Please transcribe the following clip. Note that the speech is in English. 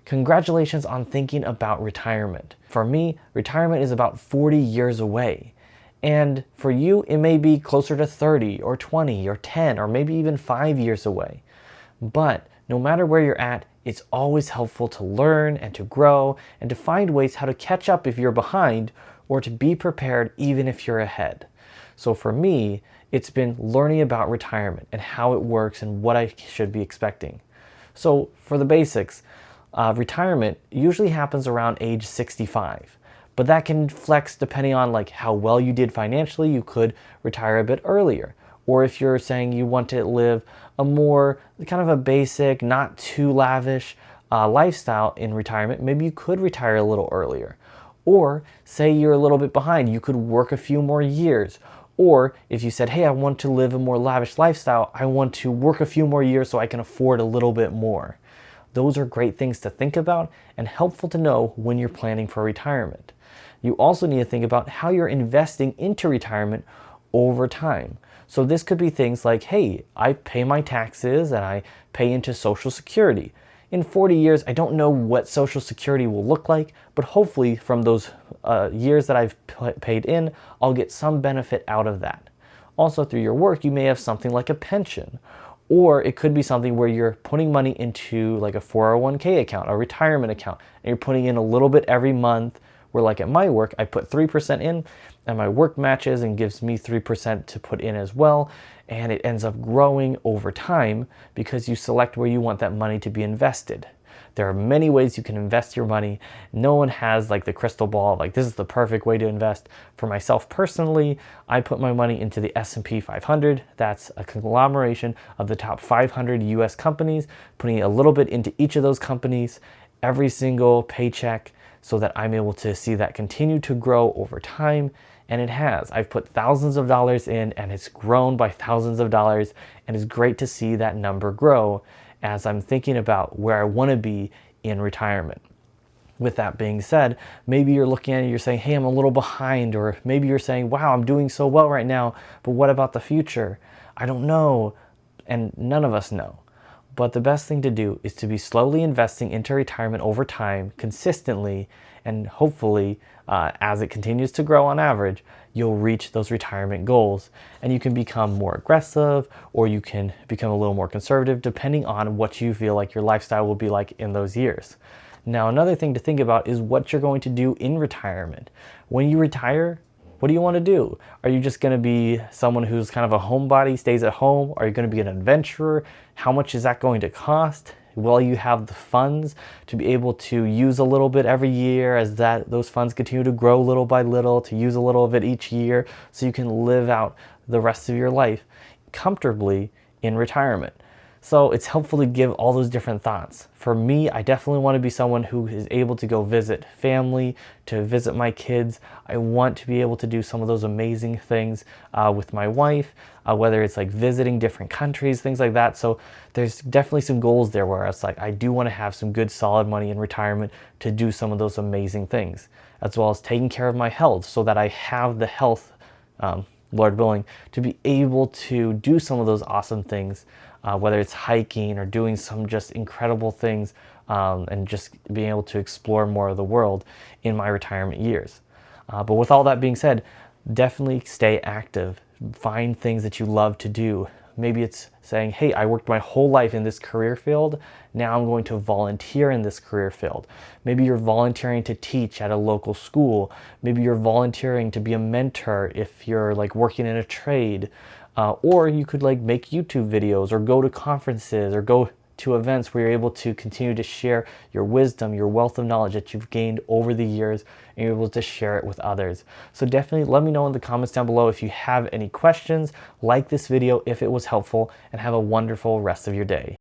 Congratulations on thinking about retirement. For me, retirement is about 40 years away. And for you, it may be closer to 30 or 20 or 10 or maybe even 5 years away. But no matter where you're at, it's always helpful to learn and to grow and to find ways how to catch up if you're behind or to be prepared even if you're ahead. So for me, it's been learning about retirement and how it works and what I should be expecting. So for the basics, retirement usually happens around age 65. But that can flex depending on like how well you did financially. You could retire a bit earlier. Or if you're saying you want to live a more kind of a basic, not too lavish lifestyle in retirement, maybe you could retire a little earlier. Or say you're a little bit behind, you could work a few more years. Or if you said, hey, I want to live a more lavish lifestyle, I want to work a few more years so I can afford a little bit more. Those are great things to think about and helpful to know when you're planning for retirement. You also need to think about how you're investing into retirement over time. So this could be things like, hey, I pay my taxes and I pay into Social Security. In 40 years, I don't know what Social Security will look like, but hopefully from those years that I've paid in, I'll get some benefit out of that. Also through your work, you may have something like a pension, or it could be something where you're putting money into like a 401k account, a retirement account, and you're putting in a little bit every month. Where like at my work, I put 3% in and my work matches and gives me 3% to put in as well. And it ends up growing over time because you select where you want that money to be invested. There are many ways you can invest your money. No one has like the crystal ball, like this is the perfect way to invest. For myself personally, I put my money into the S&P 500. That's a conglomeration of the top 500 US companies, putting a little bit into each of those companies every single paycheck, so that I'm able to see that continue to grow over time. And it has. I've put thousands of dollars in and it's grown by thousands of dollars, and it's great to see that number grow as I'm thinking about where I want to be in retirement. With that being said, maybe you're looking at it, you're saying, hey, I'm a little behind, or maybe you're saying, wow, I'm doing so well right now, but what about the future? I don't know, and none of us know. But the best thing to do is to be slowly investing into retirement over time, consistently, and hopefully, as it continues to grow on average, you'll reach those retirement goals. And you can become more aggressive, or you can become a little more conservative, depending on what you feel like your lifestyle will be like in those years. Now, another thing to think about is what you're going to do in retirement. When you retire, what do you want to do? Are you just going to be someone who's kind of a homebody, stays at home? Are you going to be an adventurer? How much is that going to cost? Will you have the funds to be able to use a little bit every year as those funds continue to grow little by little, to use a little of it each year so you can live out the rest of your life comfortably in retirement? So it's helpful to give all those different thoughts. For me, I definitely want to be someone who is able to go visit family, to visit my kids. I want to be able to do some of those amazing things with my wife, whether it's like visiting different countries, things like that. So there's definitely some goals there where it's like, I do want to have some good solid money in retirement to do some of those amazing things, as well as taking care of my health so that I have the health, Lord willing, to be able to do some of those awesome things. Whether it's hiking or doing some just incredible things and just being able to explore more of the world in my retirement years. But with all that being said, definitely stay active. Find things that you love to do. Maybe it's saying, hey, I worked my whole life in this career field. Now I'm going to volunteer in this career field. Maybe you're volunteering to teach at a local school. Maybe you're volunteering to be a mentor if you're like working in a trade. Or you could like make YouTube videos or go to conferences or go to events where you're able to continue to share your wisdom, your wealth of knowledge that you've gained over the years, and you're able to share it with others. So definitely let me know in the comments down below if you have any questions. Like this video if it was helpful, and have a wonderful rest of your day.